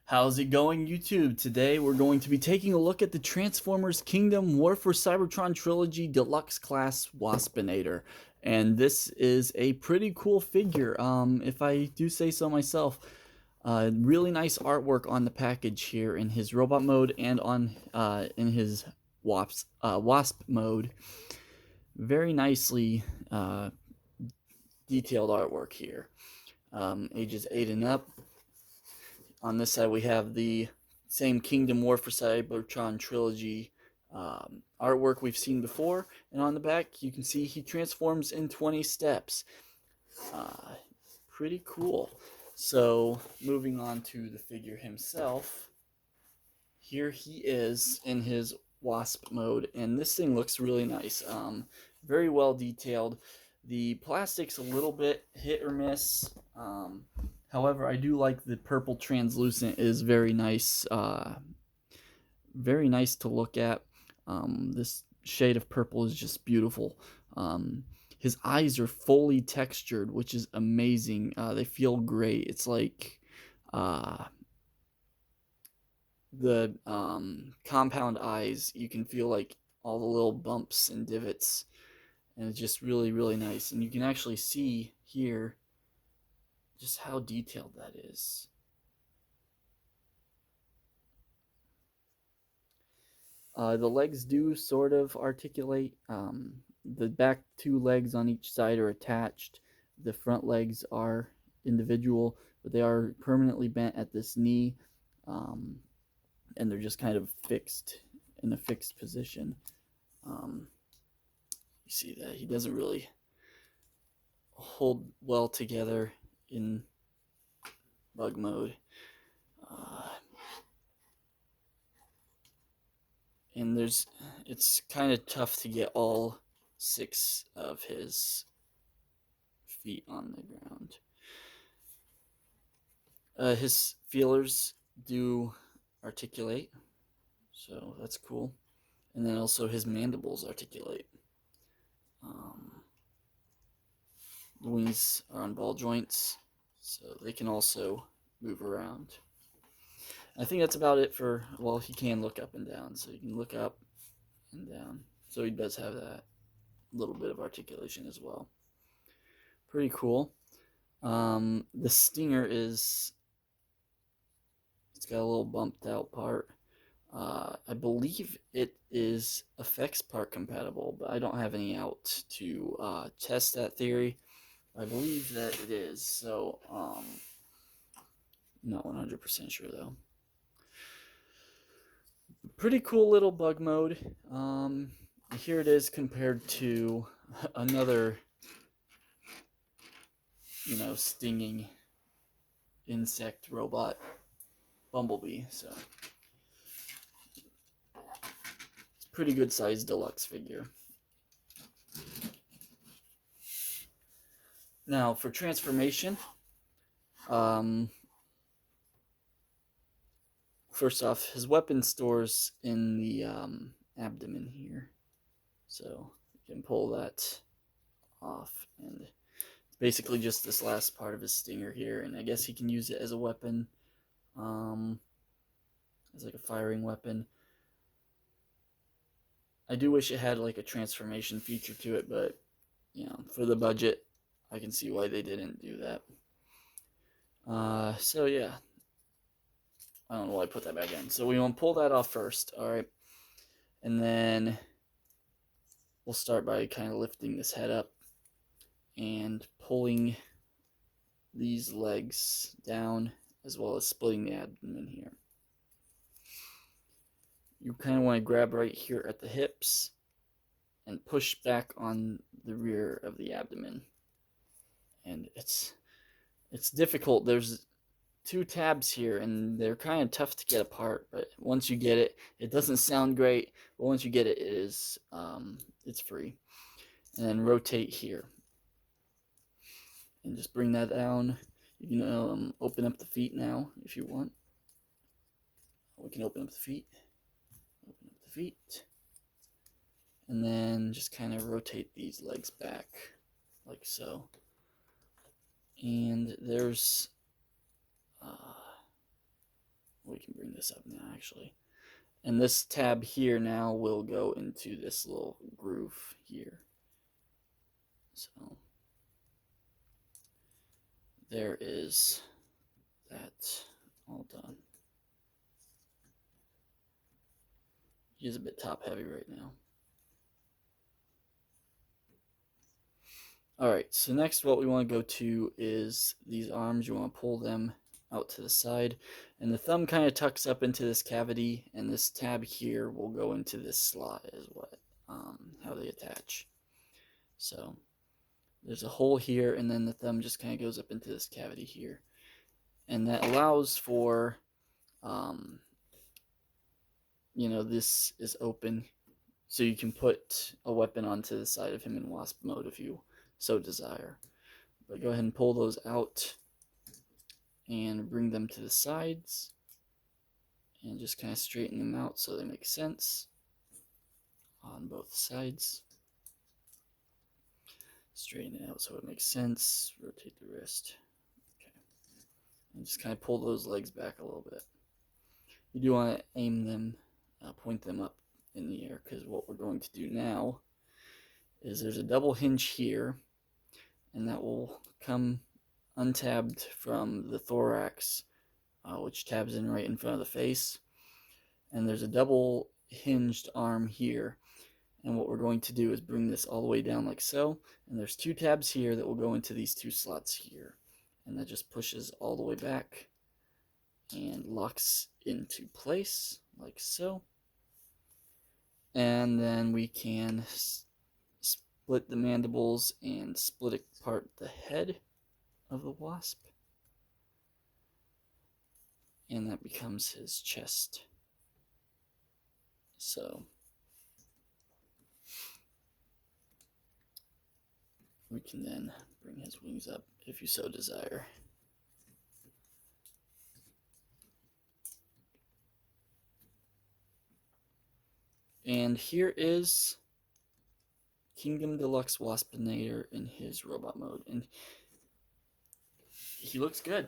How's it going, YouTube? Today we're going to be taking a look at the Transformers Kingdom War for Cybertron Trilogy Deluxe Class Waspinator. And this is a pretty cool figure, if I do say so myself. Really nice artwork on the package here in his robot mode and on in his wasp mode. Very nicely detailed artwork here. Ages 8 and up. On this side, we have the same Kingdom War for Cybertron Trilogy artwork we've seen before. And on the back, you can see he transforms in 20 steps. Pretty cool. So, moving on to the figure himself. Here he is in his Wasp mode. And this thing looks really nice. Very well detailed. The plastic's a little bit hit or miss. However, I do like the purple translucent is very nice to look at. This shade of purple is just beautiful. His eyes are fully textured, which is amazing. They feel great. It's like the compound eyes. You can feel like all the little bumps and divots, and it's just really, really nice. And you can actually see here just how detailed that is. The legs do sort of articulate. The back two legs on each side are attached. The front legs are individual, but they are permanently bent at this knee, and they're just kind of fixed in a fixed position. You see that he doesn't really hold well together in bug mode. And it's kind of tough to get all 6 of his feet on the ground. His feelers do articulate, so that's cool. And then also his mandibles articulate. The wings are on ball joints, so they can also move around. I think that's about it for, well, he can look up and down, so you can look up and down. So he does have that little bit of articulation as well. Pretty cool. The stinger it's got a little bumped out part. I believe it is effects part compatible, but I don't have any out to test that theory. I believe that it is, so not 100% sure though. Pretty cool little bug mode. Here it is compared to another, stinging insect robot, Bumblebee. So it's a pretty good sized deluxe figure. Now for transformation, first off, his weapon stores in the abdomen here, so you can pull that off, and it's basically just this last part of his stinger here, and I guess he can use it as a weapon, as like a firing weapon. I do wish it had like a transformation feature to it, but for the budget, I can see why they didn't do that. So yeah, I don't know why I put that back in. So we want to pull that off first, alright? And then we'll start by kind of lifting this head up and pulling these legs down, as well as splitting the abdomen here. You kind of want to grab right here at the hips and push back on the rear of the abdomen. And it's difficult. There's 2 tabs here, and they're kind of tough to get apart, but once you get it, it doesn't sound great, but once you get it, it's free. And then rotate here, and just bring that down. You can open up the feet now if you want. We can open up the feet, and then just kind of rotate these legs back, like so. And there's We can bring this up now, actually. And this tab here now will go into this little groove here. So there is that all done. He's a bit top heavy right now. Alright, so next what we want to go to is these arms. You want to pull them out to the side, and the thumb kind of tucks up into this cavity, and this tab here will go into this slot is what how they attach. So there's a hole here, and then the thumb just kind of goes up into this cavity here, and that allows for this is open, so you can put a weapon onto the side of him in wasp mode if you so desire. But go ahead and pull those out and bring them to the sides and just kind of straighten them out so they make sense on both sides. Straighten it out so it makes sense. Rotate the wrist. Okay. And just kind of pull those legs back a little bit. You do want to aim them, point them up in the air, because what we're going to do now is there's a double hinge here, and that will come untabbed from the thorax, which tabs in right in front of the face. And there's a double hinged arm here, and what we're going to do is bring this all the way down like so, and there's two tabs here that will go into these two slots here, and that just pushes all the way back and locks into place like so. And then we can split the mandibles and split apart the head of the wasp, and that becomes his chest. So we can then bring his wings up if you so desire. And here is Kingdom Deluxe Waspinator in his robot mode, and he looks good.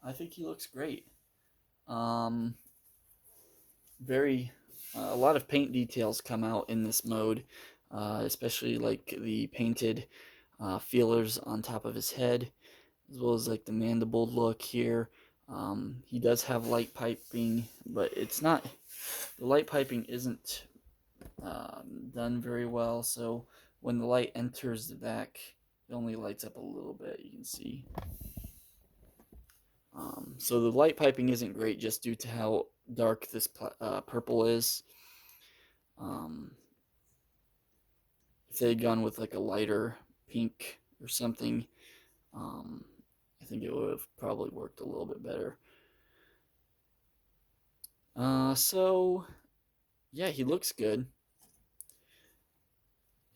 I think he looks great. A lot of paint details come out in this mode, especially like the painted feelers on top of his head, as well as like the mandible look here. He does have light piping, but it's not, the light piping isn't done very well, so when the light enters the back, it only lights up a little bit, you can see. So the light piping isn't great just due to how dark this purple is. If they had gone with like a lighter pink or something, I think it would have probably worked a little bit better. So yeah, he looks good.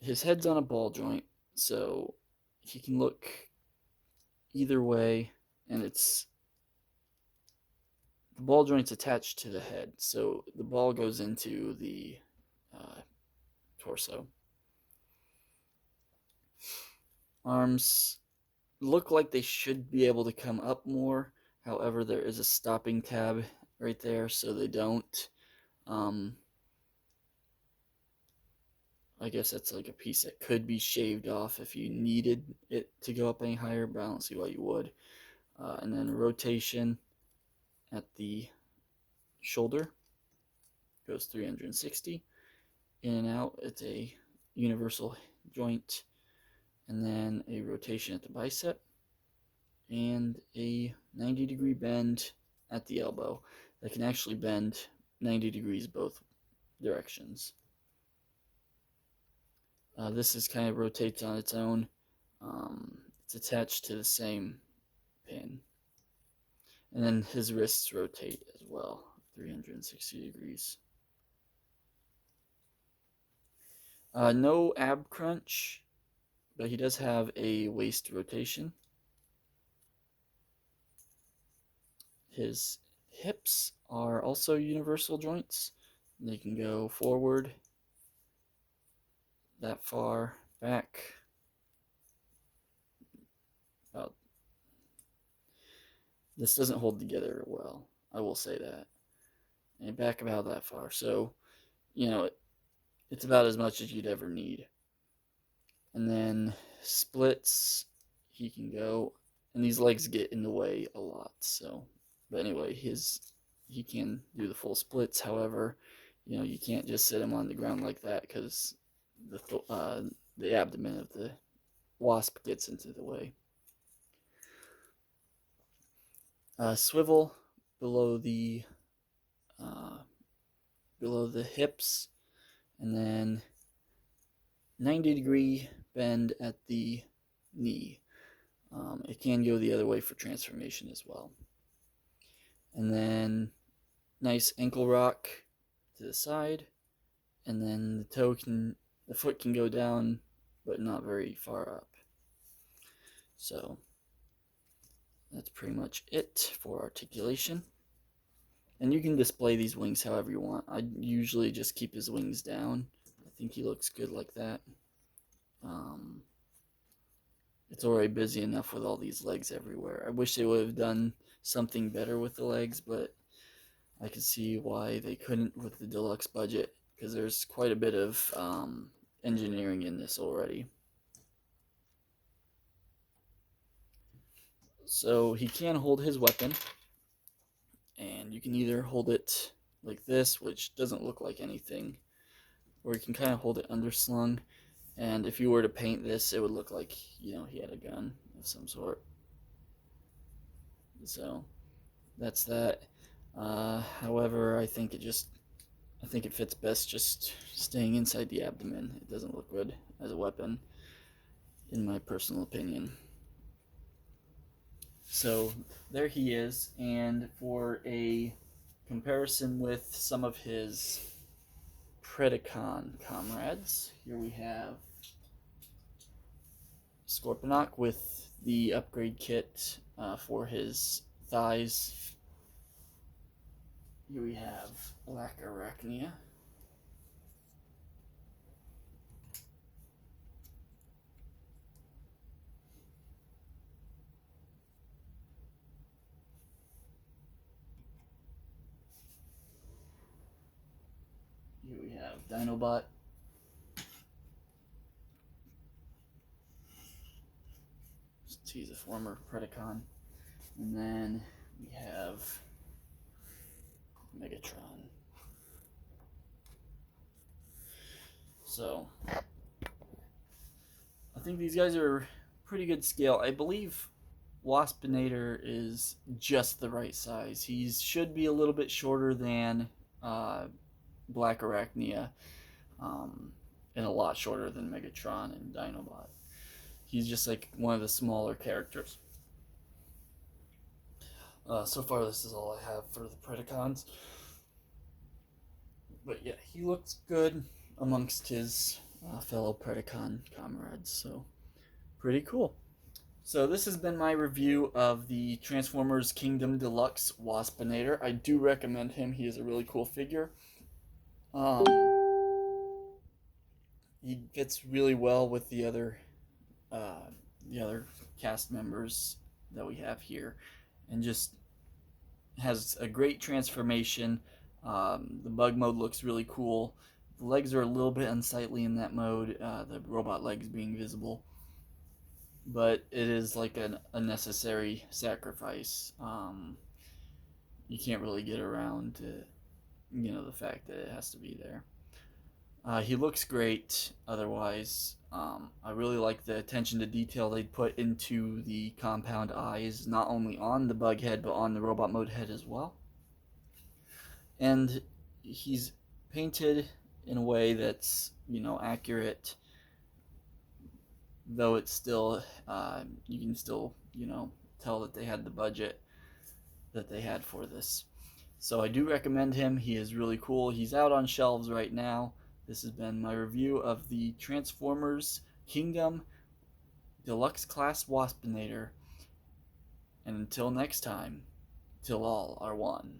His head's on a ball joint, so he can look either way, and the ball joint's attached to the head, so the ball goes into the torso. Arms look like they should be able to come up more, however there is a stopping tab right there, so they don't. I guess that's like a piece that could be shaved off if you needed it to go up any higher, but I don't see why you would. And then rotation at the shoulder goes 360. In and out, it's a universal joint. And then a rotation at the bicep. And a 90-degree bend at the elbow that can actually bend 90 degrees both directions. This is kind of rotates on its own. It's attached to the same pin. And then his wrists rotate as well, 360 degrees. No ab crunch, but he does have a waist rotation. His hips are also universal joints. They can go forward, that far, back, about. This doesn't hold together well. I will say that. And back about that far. So, you know, it's about as much as you'd ever need. And then splits, he can go, and these legs get in the way a lot. So, but anyway, he can do the full splits. However, you can't just sit him on the ground like that because the abdomen of the wasp gets into the way. Swivel below the uh, below the hips, and then 90-degree bend at the knee. It can go the other way for transformation as well. And then nice ankle rock to the side, and then the foot can go down, but not very far up. So that's pretty much it for articulation. And you can display these wings however you want. I usually just keep his wings down. I think he looks good like that. It's already busy enough with all these legs everywhere. I wish they would have done something better with the legs, but I could see why they couldn't with the deluxe budget, because there's quite a bit of engineering in this already. So he can hold his weapon, and you can either hold it like this, which doesn't look like anything, or you can kind of hold it underslung. And if you were to paint this, it would look like, he had a gun of some sort. So that's that. However, I think it fits best just staying inside the abdomen. It doesn't look good as a weapon, in my personal opinion. So there he is, and for a comparison with some of his Predacon comrades, here we have Scorponok with the upgrade kit for his thighs. Here we have Black Arachnia. Here we have Dinobot. He's a former Predacon. And then we have Megatron. So I think these guys are pretty good scale. I believe Waspinator is just the right size. He should be a little bit shorter than Black Arachnia, and a lot shorter than Megatron and Dinobot. He's just like one of the smaller characters. So far, this is all I have for the Predacons. But yeah, he looks good amongst his fellow Predacon comrades, so pretty cool. So this has been my review of the Transformers Kingdom Deluxe Waspinator. I do recommend him. He is a really cool figure. He fits really well with the other cast members that we have here, and just has a great transformation. The bug mode looks really cool. The legs are a little bit unsightly in that mode, the robot legs being visible, but it is like a necessary sacrifice. You can't really get around to, the fact that it has to be there. He looks great otherwise. I really like the attention to detail they put into the compound eyes, not only on the bug head, but on the robot mode head as well. And he's painted in a way that's, accurate, though it's still, you can still, tell that they had the budget that they had for this. So I do recommend him. He is really cool. He's out on shelves right now. This has been my review of the Transformers Kingdom Deluxe Class Waspinator. And until next time, till all are one.